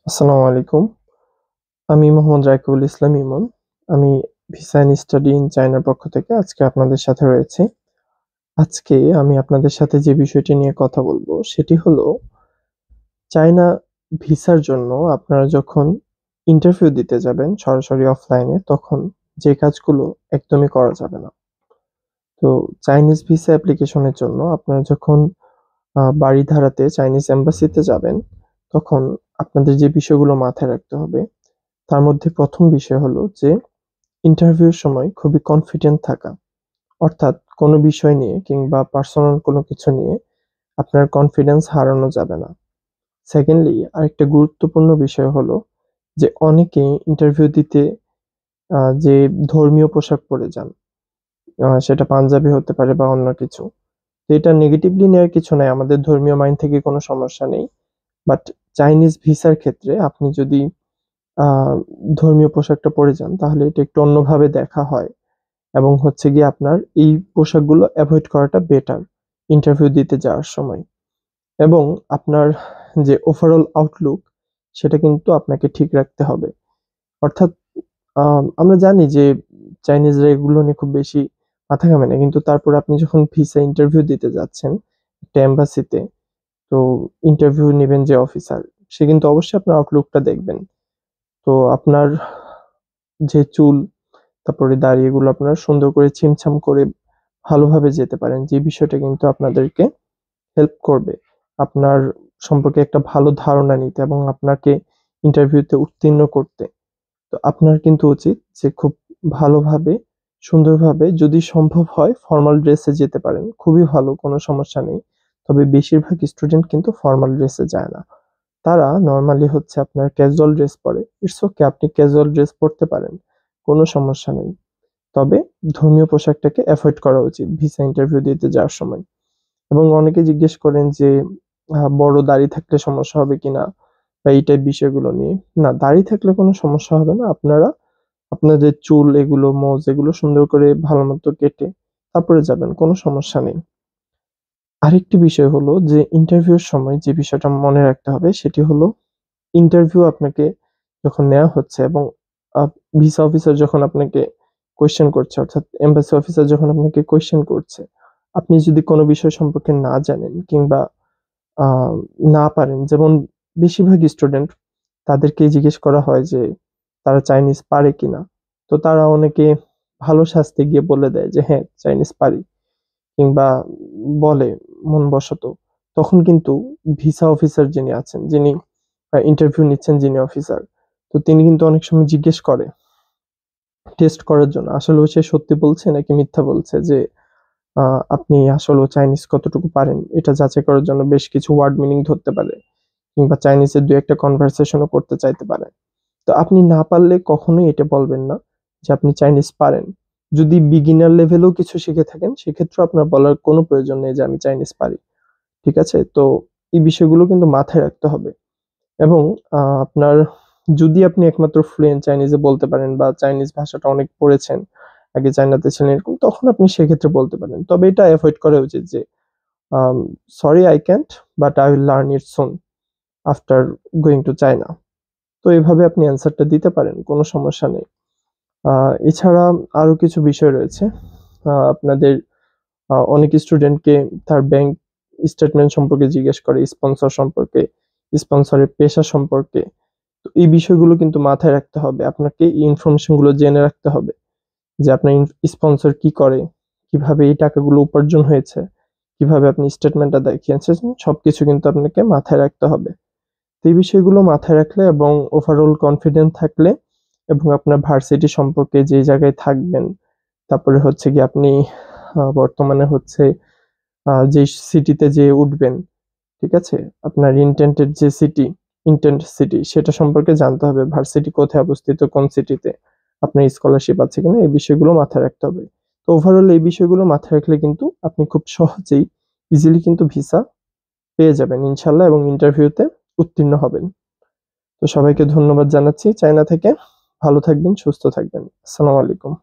আসসালামু আলাইকুম। আমি মোহাম্মদ রাকিবুল ইসলাম ইমন। আমি ভিসা অ্যান্ড স্টাডি ইন চায়নার পক্ষ থেকে আজকে আপনাদের সাথে রয়েছি। আজকে আমি আপনাদের সাথে যে বিষয়টি নিয়ে কথা বলবো সেটি হলো চায়না ভিসার জন্য আপনারা যখন ইন্টারভিউ দিতে যাবেন সরাসরি অফলাইনে তখন যে কাজগুলো একদমই করা যাবে না। তো চাইনিজ ভিসা অ্যাপ্লিকেশনের জন্য আপনারা যখন বারিধারাতে চাইনিজ এম্বাসিতে যাবেন তখন আপনাদের যে বিষয়গুলো মাথায় রাখতে হবে তার মধ্যে প্রথম বিষয় হলো যে ইন্টারভিউর সময় খুবই কনফিডেন্ট থাকা। অর্থাৎ কোনো বিষয় নিয়ে কিংবা পার্সোনাল কোনো কিছু নিয়ে আপনার কনফিডেন্স হারানো যাবে না। সেকেন্ডলি আরেকটা গুরুত্বপূর্ণ বিষয় হলো যে অনেকেই ইন্টারভিউ দিতে যে ধর্মীয় পোশাক পরে যান। সেটা পাঞ্জাবি হতে পারে বা অন্য কিছু। তো এটা নেগেটিভলি নেওয়ার কিছু নাই। আমাদের ধর্মীয় মাইন্ড থেকে কোনো সমস্যা নেই। বাট চাইনিজ ভিসার ক্ষেত্রে আপনি যদি আ ধর্মীয় পোশাকটা পরে যান তাহলে এটা একটু অন্যভাবে দেখা হয়। এবং হচ্ছে গিয়ে আপনার এই পোশাকগুলো এভয়েড করাটা বেটার ইন্টারভিউ দিতে যাওয়ার সময়। এবং আপনার যে ওভারঅল আউটলুক সেটা কিন্তু আপনাকে ঠিক রাখতে হবে। অর্থাৎ আমরা জানি যে চাইনিজরা এগুলো নিয়ে খুব বেশি মাথা ঘামে না। কিন্তু তারপরে আপনি যখন ভিসা ইন্টারভিউ দিতে যাচ্ছেন একটা এম্বাসিতে, তো ইন্টারভিউ নিবেন যে অফিসার সে কিন্তু অবশ্যই আপনার আউটলুকটা দেখবেন। তো আপনার যে চুল, তারপরে দাড়ি এগুলো আপনারা সুন্দর করে ছিমছাম করে ভালোভাবে যেতে পারেন। যে বিষয়টা কিন্তু আপনাদেরকে হেল্প করবে আপনার সম্পর্কে একটা ভালো ধারণা নিতে এবং আপনাকে ইন্টারভিউতে উত্তীর্ণ করতে। তো আপনার কিন্তু উচিত যে খুব ভালোভাবে সুন্দরভাবে যদি সম্ভব হয় ফরমাল ড্রেসে যেতে পারেন। খুবই ভালো, কোনো সমস্যা নেই। তবে বেশিরভাগ স্টুডেন্ট কিন্তু ফরমাল ড্রেসে যায় না। তারা নরমালি হচ্ছে আপনার ক্যাজুয়াল ড্রেস পরে। ইটস ওকে, আপনি ক্যাজুয়াল ড্রেস পরতে পারেন। কোনো সমস্যা নেই। তবে ধর্মীয় পোশাকটাকে এভয়েড করা উচিত ভিসা ইন্টারভিউ দিতে যাওয়ার সময়। এবং অনেকে জিজ্ঞেস করেন যে বড় দাড়ি থাকলে সমস্যা হবে কিনা বা এই টাইপ বিষয়গুলো নিয়ে। না, দাড়ি থাকলে কোনো সমস্যা হবে না। আপনারা আপনাদের চুল এগুলো, মোজ এগুলো সুন্দর করে ভালোমতো কেটে তারপরে যাবেন। কোনো সমস্যা নেই। আরেকটি বিষয় হলো যে ইন্টারভিউর সময় যে বিষয়টা মনে রাখতে হবে সেটি হলো ইন্টারভিউ আপনাকে যখন নেওয়া হচ্ছে এবং ভিসা অফিসার যখন আপনাকে কোয়েশ্চেন করছে, অর্থাৎ এমবাসি অফিসার যখন আপনাকে কোয়েশ্চেন করছে, আপনি যদি কোনো বিষয় সম্পর্কে না জানেন কিংবা না পারেন, যেমন বেশিরভাগ স্টুডেন্ট তাদেরকে জিজ্ঞেস করা হয় যে তারা চাইনিজ পারে কিনা। তো তারা অনেকে ভালো সাজতে গিয়ে বলে দেয় যে হ্যাঁ চাইনিজ পারি, কিংবা বলে মনবশত। তখন কিন্তু ভিসা অফিসার যিনি আছেন, যিনি ইন্টারভিউ নিচ্ছেন, যিনি অফিসার, তো তিনি কিন্তু অনেক সময় জিজ্ঞেস করে টেস্ট করার জন্য আসলে সে সত্যি বলছে নাকি মিথ্যা বলছে, যে আপনি আসলে চাইনিজ কতটুকু পারেন এটা যাচাই করার জন্য বেশ কিছু ওয়ার্ড মিনিং ধরতে পারে কিংবা চাইনিজের দুই একটা কনভারসেশনও করতে চাইতে পারে। তো আপনি না পারলে কখনোই এটা বলবেন না যে আপনি চাইনিজ পারেন। যদি বিগিনার লেভেলেও কিছু শিখে থাকেন সেক্ষেত্রে আপনার বলার কোনো প্রয়োজন নেই যে আমি চাইনিজ পারি। ঠিক আছে? তো এই বিষয়গুলো কিন্তু মাথায় রাখতে হবে। এবং আপনার যদি আপনি একমাত্র ফ্লুয়েন্ট চাইনিজে বলতে পারেন বা চাইনিজ ভাষাটা অনেক পড়েছেন, আগে চায়নাতে ছিলেন এরকম, তখন আপনি সেক্ষেত্রে বলতে পারেন। তবে এটা এভয়েড করা উচিত যে I'm sorry I can't but I will learn it soon after going to China. তো এভাবে আপনি অ্যান্সারটা দিতে পারেন। কোনো সমস্যা নেই। এছাড়া আরো কিছু বিষয় রয়েছে। আপনাদের অনেক স্টুডেন্টকে তার ব্যাংক স্টেটমেন্ট সম্পর্কে জিজ্ঞেস করে, স্পন্সর সম্পর্কে, স্পন্সরের পেশা সম্পর্কে। তো এই বিষয়গুলো কিন্তু মাথায় রাখতে হবে। আপনাকে এই ইনফরমেশন গুলো জেনে রাখতে হবে যে আপনার স্পন্সর কি করে, কিভাবে এই টাকাগুলো উপার্জন হয়েছে, কিভাবে আপনি স্টেটমেন্টটা দেখিয়েছেন, সবকিছু কিন্তু আপনাকে মাথায় রাখতে হবে। তো এই বিষয়গুলো মাথায় রাখলে এবং ওভারঅল কনফিডেন্ট থাকলে এবং আপনার ভার্সিটি সম্পর্কে যে জায়গায় থাকবেন, তারপরে হচ্ছে গিয়ে আপনি বর্তমানে হচ্ছে যে সিটিতে যে উঠবেন, ঠিক আছে? আপনার ইনটেন্টেড যে সিটি, ইনটেন্ট সিটি সেটা সম্পর্কে জানতে হবে। ভার্সিটি কোথায় অবস্থিত, কোন সিটিতে, আপনার স্কলারশিপ আছে কিনা এই বিষয়গুলো মাথায় রাখতে হবে। তো ওভারঅল এই বিষয়গুলো মাথায় রাখলে কিন্তু আপনি খুব সহজেই ইজিলি কিন্তু ভিসা পেয়ে যাবেন ইনশাল্লাহ এবং ইন্টারভিউতে উত্তীর্ণ হবেন। তো সবাইকে ধন্যবাদ জানাচ্ছি চায়না থেকে। ভালো থাকবেন, সুস্থ থাকবেন। আসসালামু আলাইকুম।